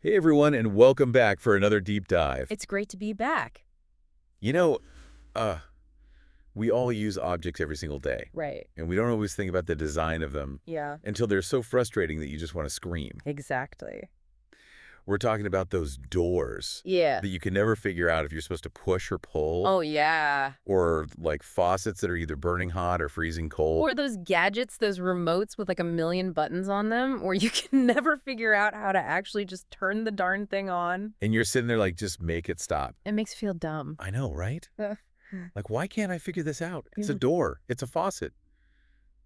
Hey everyone, and welcome back for another deep dive. It's great to be back. You know, uh, we all use objects every single day, Right. and we don't always think about the design of them Yeah. until they're so frustrating that you just want to scream. Exactly. We're talking about those doors Yeah. that you can never figure out if you're supposed to push or pull, Oh, yeah. or like faucets that are either burning hot or freezing cold. Or those gadgets, those remotes with like a million buttons on them, where you can never figure out how to actually just turn the darn thing on. And you're sitting there like, just make it stop. It makes you feel dumb. I know, right? Ugh. Like, why can't I figure this out? It's a Yeah. door. It's a faucet.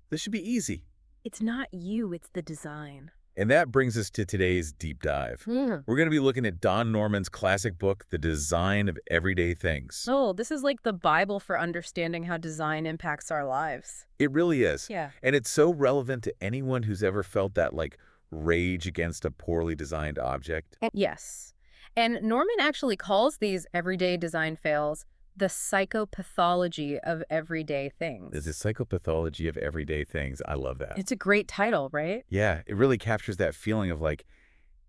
This should be easy. It's not you, it's the design. And that brings us to today's deep dive. Yeah. We're going to be looking at Don Norman's classic book, The Design of Everyday Things. Oh, this is like the Bible for understanding how design impacts our lives. It really is. Yeah. And it's so relevant to anyone who's ever felt that like rage against a poorly designed object. Yes. And Norman actually calls these everyday design fails the psychopathology of everyday things. There's a psychopathology of everyday things. I love that. It's a great title, right? Yeah, it really captures that feeling of like,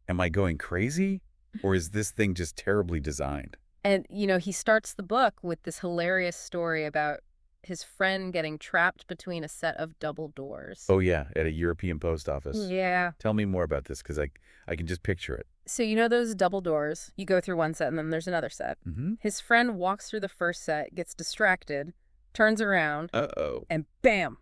am I going crazy? Or is this thing just terribly designed? And, he starts the book with this hilarious story about his friend getting trapped between a set of double doors. Oh yeah, at a European post office. Yeah. Tell me more about this because I can just picture it. So those double doors? You go through one set and then there's another set. Mm-hmm. His friend walks through the first set, gets distracted, turns around, Uh-oh. and bam!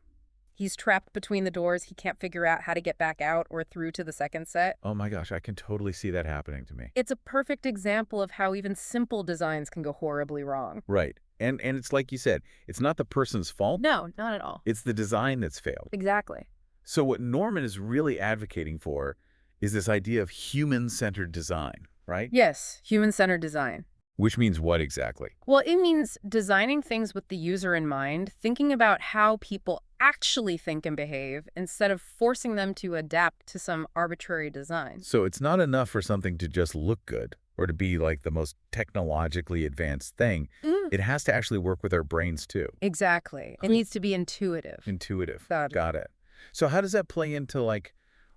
He's trapped between the doors. He can't figure out how to get back out or through to the second set. Oh my gosh, I can totally see that happening to me. It's a perfect example of how even simple designs can go horribly wrong. Right. And it's like you said, it's not the person's fault. No, not at all. It's the design that's failed. Exactly. So what Norman is really advocating for is this idea of human-centered design, right? Yes, human-centered design. Which means what exactly? Well, it means designing things with the user in mind, thinking about how people actually think and behave instead of forcing them to adapt to some arbitrary design. So it's not enough for something to just look good or to be like the most technologically advanced thing. It has to actually work with our brains too. Exactly. It needs to be intuitive. Intuitive. Got it. So how does that play into like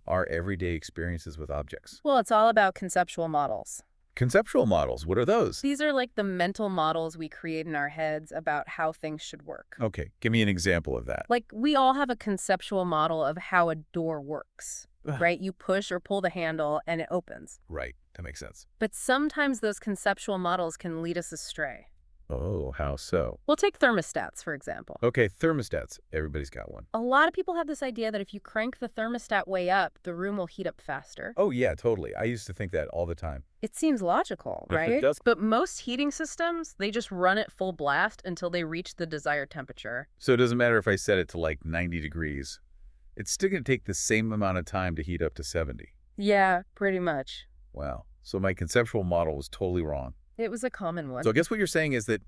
our everyday experiences with objects? Well, it's all about conceptual models. Conceptual models, what are those? These are like the mental models we create in our heads about how things should work. Okay, give me an example of that. Like, we all have a conceptual model of how a door works, right? You push or pull the handle and it opens. Right, that makes sense. But sometimes those conceptual models can lead us astray. Oh, how so? We'll take thermostats, for example. Okay, thermostats. Everybody's got one. A lot of people have this idea that if you crank the thermostat way up, the room will heat up faster. Oh, yeah, totally. I used to think that all the time. It seems logical, It right? does. But most heating systems, they just run it full blast until they reach the desired temperature. So it doesn't matter if I set it to like 90 degrees. It's still going to take the same amount of time to heat up to 70. Yeah, pretty much. Wow. So my conceptual model was totally wrong. It was a common one. So I guess what you're saying is that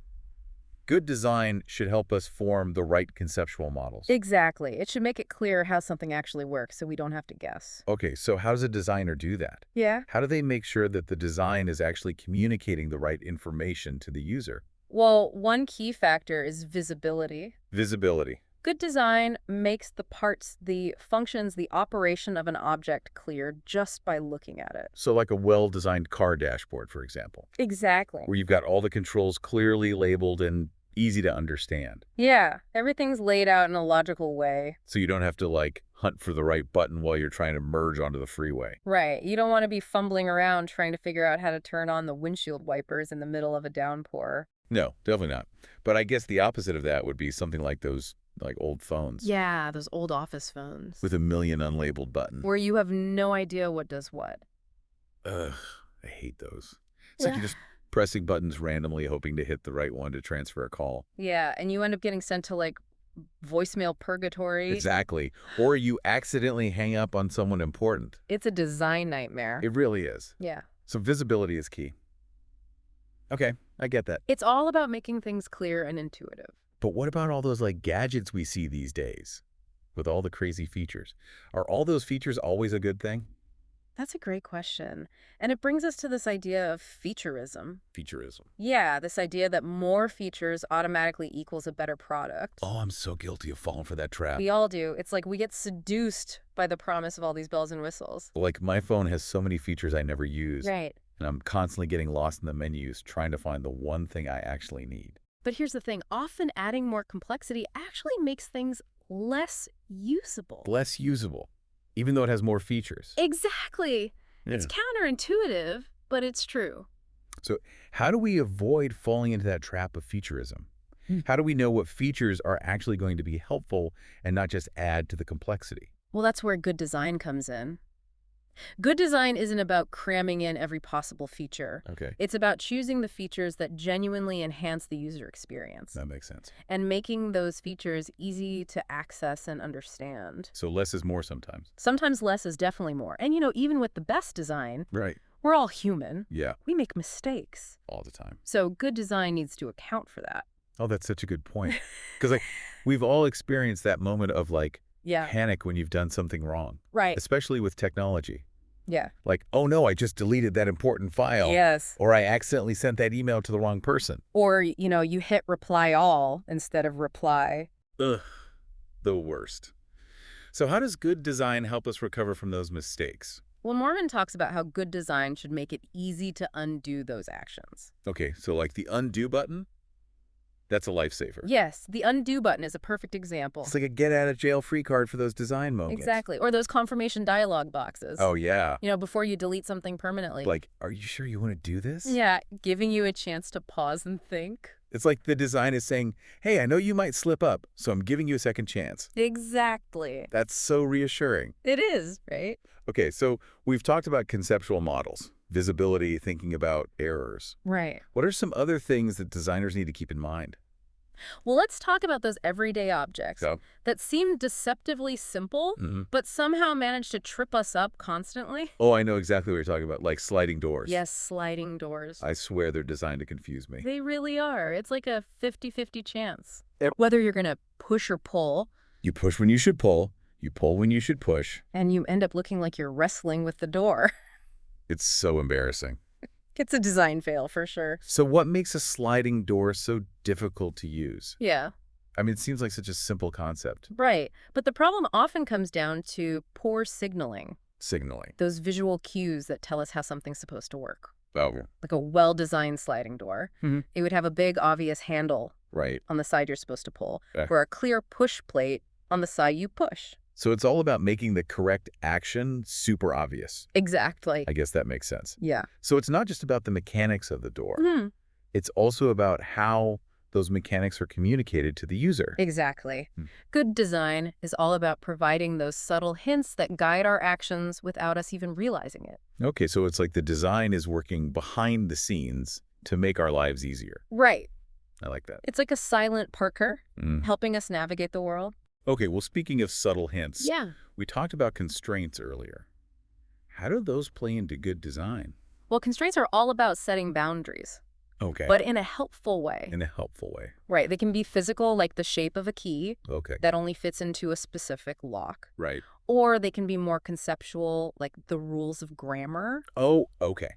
good design should help us form the right conceptual models. Exactly. It should make it clear how something actually works so we don't have to guess. Okay, so how does a designer do that? Yeah. How do they make sure that the design is actually communicating the right information to the user? Well, one key factor is visibility. Visibility. Good design makes the parts, the functions, the operation of an object clear just by looking at it. So like a well-designed car dashboard, for example, Exactly. where you've got all the controls clearly labeled and easy to understand. Yeah, everything's laid out in a logical way. So you don't have to like hunt for the right button while you're trying to merge onto the freeway. Right. You don't want to be fumbling around trying to figure out how to turn on the windshield wipers in the middle of a downpour. No, definitely not. But I guess the opposite of that would be something like those like old phones. Yeah, those old office phones. With a million unlabeled buttons. Where you have no idea what does what. Ugh, I hate those. It's like you're just pressing buttons randomly hoping to hit the right one to transfer a call. Yeah, and you end up getting sent to like voicemail purgatory. Exactly. Or you accidentally hang up on someone important. It's a design nightmare. It really is. Yeah. So visibility is key. Okay, I get that. It's all about making things clear and intuitive. But what about all those like gadgets we see these days with all the crazy features? Are all those features always a good thing? That's a great question. And it brings us to this idea of featureism. Featureism. Yeah, this idea that more features automatically equals a better product. Oh, I'm so guilty of falling for that trap. We all do. It's like we get seduced by the promise of all these bells and whistles. Like, my phone has so many features I never use, Right. and I'm constantly getting lost in the menus trying to find the one thing I actually need. But here's the thing, often adding more complexity actually makes things less usable. Less usable, even though it has more features. Exactly. Yeah. It's counterintuitive, but it's true. So how do we avoid falling into that trap of featureism? How do we know what features are actually going to be helpful and not just add to the complexity? Well, that's where good design comes in. Good design isn't about cramming in every possible feature. Okay, It's about choosing the features that genuinely enhance the user experience that makes sense. and making those features easy to access and understand. So less is more sometimes. Sometimes less is definitely more. And even with the best design, Right. we're all human. Yeah, We make mistakes. all the time. So good design needs to account for that. Oh, that's such a good point. Because like we've all experienced that moment of like Yeah, panic when you've done something wrong, right. especially with technology. Yeah. Like, oh no, I just deleted that important file. Yes. Or I accidentally sent that email to the wrong person. Or, you hit reply all instead of reply. Ugh, the worst. So how does good design help us recover from those mistakes? Well, Mormon talks about how good design should make it easy to undo those actions. Okay, so like the undo button, that's a lifesaver. Yes, the undo button is a perfect example. It's like a get out of jail free card for those design moments. Exactly. Or those confirmation dialog boxes. Oh yeah. Before you delete something permanently. Like, are you sure you want to do this? Yeah, giving you a chance to pause and think. It's like the design is saying, hey, I know you might slip up, so I'm giving you a second chance. Exactly. That's so reassuring. It is, right? Okay, so we've talked about conceptual models, visibility, thinking about errors. Right. What are some other things that designers need to keep in mind? Well, let's talk about those everyday objects So, that seem deceptively simple, mhm. but somehow manage to trip us up constantly. Oh, I know exactly what you're talking about, like sliding doors. Yes, sliding doors. I swear they're designed to confuse me. They really are. It's like a 50-50 chance. Yep. Whether you're going to push or pull, You push when you should pull, you pull when you should push. and you end up looking like you're wrestling with the door. It's so embarrassing. It's a design fail for sure. So what makes a sliding door so difficult to use? Yeah, I mean, it seems like such a simple concept. right. But the problem often comes down to poor signaling, Signaling. those visual cues that tell us how something's supposed to work. Oh, Like a well-designed sliding door. Mhm. It would have a big, obvious handle right. on the side you're supposed to pull, Yeah. or a clear push plate on the side you push. So it's all about making the correct action super obvious. Exactly. I guess that makes sense. Yeah. So it's not just about the mechanics of the door. Mhm. It's also about how those mechanics are communicated to the user. Exactly. Hmm. Good design is all about providing those subtle hints that guide our actions without us even realizing it. Okay, so it's like the design is working behind the scenes to make our lives easier. Right. I like that. It's like a silent Parker Mm. helping us navigate the world. Okay, well, speaking of subtle hints, Yeah. we talked about constraints earlier. How do those play into good design? Well, constraints are all about setting boundaries, Okay, but in a helpful way. in a helpful way. Right. They can be physical, like the shape of a key Okay, that only fits into a specific lock. right. Or they can be more conceptual, like the rules of grammar. Oh, okay.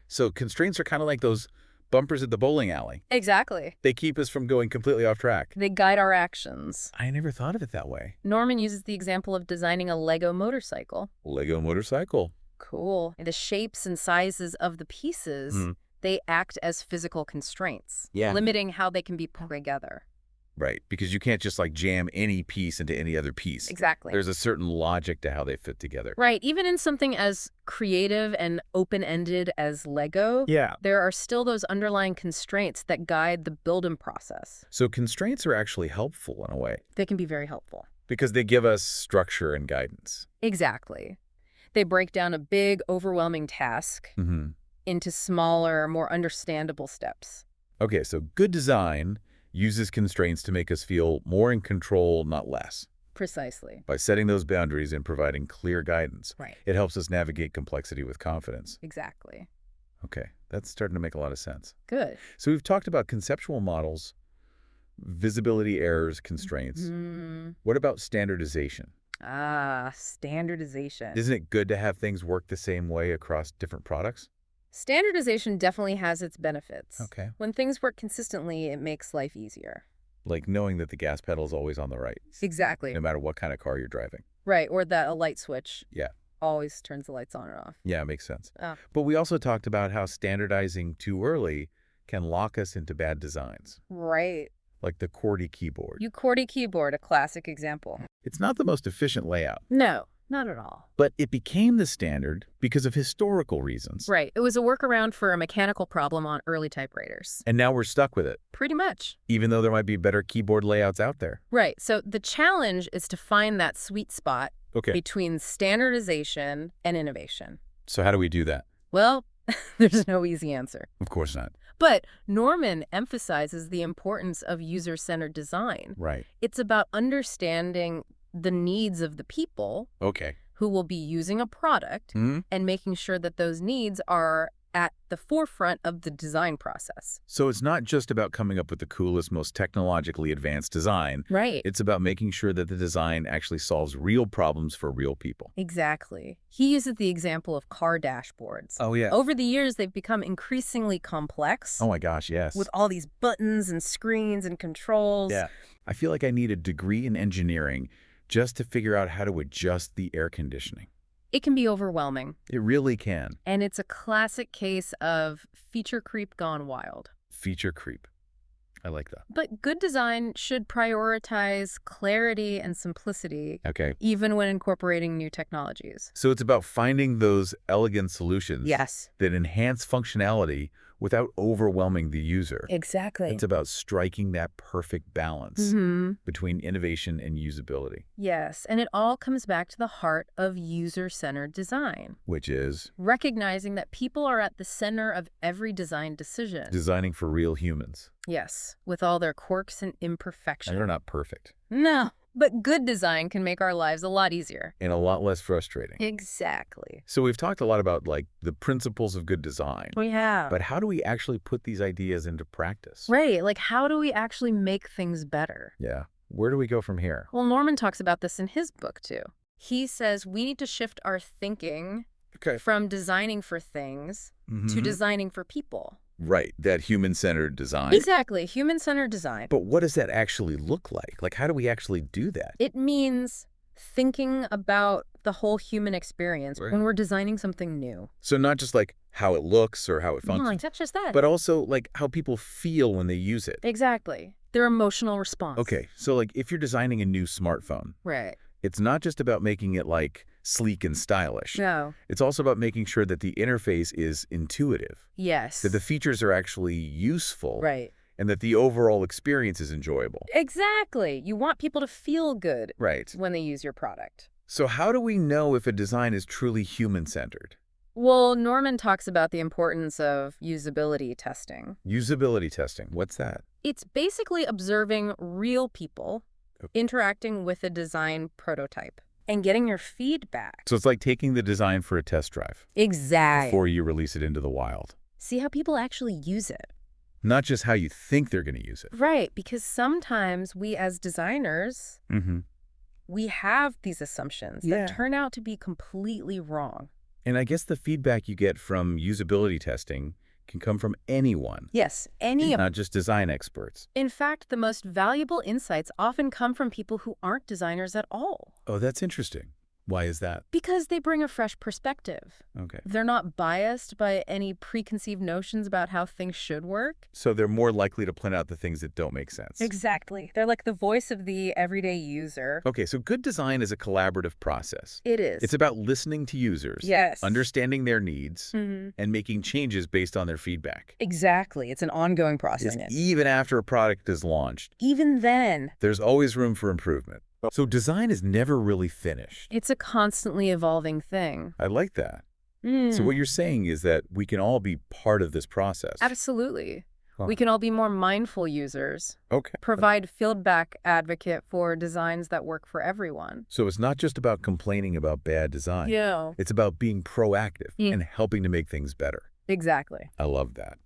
So constraints are kind of like those bumpers at the bowling alley. Exactly. They keep us from going completely off track. They guide our actions. I never thought of it that way. Norman uses the example of designing a Lego motorcycle. Lego motorcycle. Cool. The shapes and sizes of the pieces, Mhm. they act as physical constraints, Yeah. limiting how they can be put together. Right, because you can't just like jam any piece into any other piece. Exactly. There's a certain logic to how they fit together. Right. Even in something as creative and open-ended as Lego, Yeah. there are still those underlying constraints that guide the building process. So constraints are actually helpful in a way They can be very helpful. because they give us structure and guidance. Exactly. They break down a big, overwhelming task Mm-hmm. into smaller, more understandable steps. Okay, so good design uses constraints to make us feel more in control, not less. Precisely. By setting those boundaries and providing clear guidance, Right. it helps us navigate complexity with confidence. Exactly. Okay, that's starting to make a lot of sense. Good. So we've talked about conceptual models, visibility errors, constraints. Mm. What about standardization? Ah, standardization. Isn't it good to have things work the same way across different products? Standardization definitely has its benefits. Okay. When things work consistently, it makes life easier. Like knowing that the gas pedal is always on the right, Exactly. no matter what kind of car you're driving. Right, or that a light switch Yeah. always turns the lights on or off. Yeah, it makes sense. Oh, But we also talked about how standardizing too early can lock us into bad designs, right. like the QWERTY keyboard. QWERTY keyboard, a classic example. It's not the most efficient layout, No, not at all. but it became the standard because of historical reasons. Right, it was a workaround for a mechanical problem on early typewriters. And now we're stuck with it, Pretty much. even though there might be better keyboard layouts out there. Right, so the challenge is to find that sweet spot Okay. between standardization and innovation. So how do we do that? Well, there's no easy answer. Of course not. But Norman emphasizes the importance of user-centered design. Right. It's about understanding the needs of the people Okay. who will be using a product Hmm. and making sure that those needs are at the forefront of the design process. So it's not just about coming up with the coolest, most technologically advanced design. Right. It's about making sure that the design actually solves real problems for real people. Exactly. He uses the example of car dashboards. Oh, yeah. Over the years, they've become increasingly complex Oh, my gosh, yes. with all these buttons and screens and controls. Yeah. I feel like I need a degree in engineering just to figure out how to adjust the air conditioning. It can be overwhelming. It really can. And it's a classic case of feature creep gone wild. Feature creep. I like that. But good design should prioritize clarity and simplicity, Okay. even when incorporating new technologies. So it's about finding those elegant solutions Yes. that enhance functionality without overwhelming the user. Exactly. It's about striking that perfect balance Mm-hmm. between innovation and usability, Yes, and it all comes back to the heart of user-centered design. which is Recognizing that people are at the center of every design decision. designing for real humans. Yes, with all their quirks and And imperfections. they're not perfect No, but good design can make our lives a lot easier. and a lot less frustrating. Exactly. So we've talked a lot about like the principles of good design, We have. but how do we actually put these ideas into practice? Right, like how do we actually make things better? Yeah. Where do we go from here? Well, Norman talks about this in his book, too. He says we need to shift our thinking Okay. from designing for things to designing for people. Right, that human-centered design. Exactly, human-centered design. But what does that actually look like? Like, how do we actually do that? It means thinking about the whole human experience Right. when we're designing something new. So not just like how it looks or how it No, functions, it's just that. but also like how people feel when they use it. Exactly. Their emotional response. Okay, so like if you're designing a new smartphone, Right. it's not just about making it like sleek and stylish. No. It's also about making sure that the interface is intuitive, Yes. that the features are actually useful, Right. and that the overall experience is enjoyable. Exactly. You want people to feel good Right. when they use your product. So how do we know if a design is truly human-centered? Well, Norman talks about the importance of usability testing. Usability testing, what's that? It's basically observing real people interacting with a design prototype and getting your feedback. So it's like taking the design for a test drive Exactly. before you release it into the wild. See how people actually use it. Not just how you think they're going to use it. Right, because sometimes we as designers, Mm-hmm. we have these assumptions Yeah. that turn out to be completely wrong. And I guess the feedback you get from usability testing can come from anyone, Yes, any of not just design experts. In fact, the most valuable insights often come from people who aren't designers at all. Oh, that's interesting. Why is that? Because they bring a fresh perspective. Okay. They're not biased by any preconceived notions about how things should work. So they're more likely to point out the things that don't make sense. Exactly. They're like the voice of the everyday user. Okay, so good design is a collaborative process. It is. It's about listening to users, Yes. understanding their needs, Mhm. and making changes based on their feedback. Exactly. It's an ongoing process. Even after a product is launched, Even then, there's always room for improvement. So design is never really finished. it's a constantly evolving thing. I like that. So what you're saying is that we can all be part of this process. Absolutely. Huh. We can all be more mindful users, Okay. provide feedback advocate for designs that work for everyone. So it's not just about complaining about bad design. Yeah. It's about being proactive Yeah. and helping to make things better. Exactly. I love that.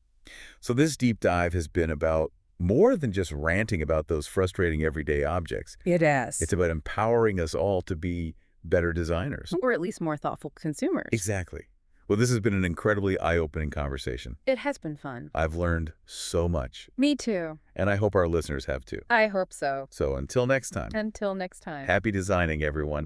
So this deep dive has been about more than just ranting about those frustrating everyday objects. It is. It's about empowering us all to be better designers. Or at least more thoughtful consumers. Exactly. Well, this has been an incredibly eye-opening conversation. It has been fun. I've learned so much, Me too. and I hope our listeners have too. I hope so. So until next time, Until next time. happy designing, everyone.